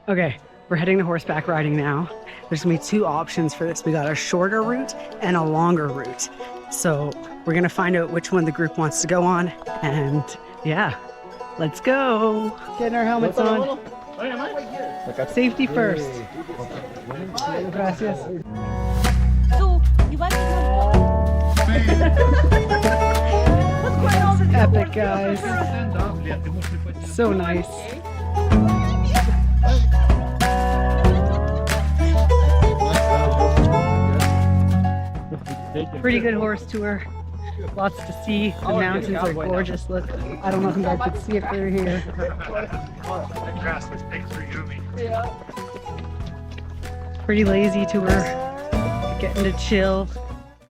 Okay, we're heading to horseback riding now. There's gonna be two options for this. We got a shorter route and a longer route. So we're gonna find out which one the group wants to go on. And yeah, let's go. Getting our helmets on. Safety first. Gracias. Epic, guys. So nice. Pretty good horse tour. Lots to see. The mountains are gorgeous. Look, I don't know if you guys can see it through here. Pretty lazy tour. Getting to chill.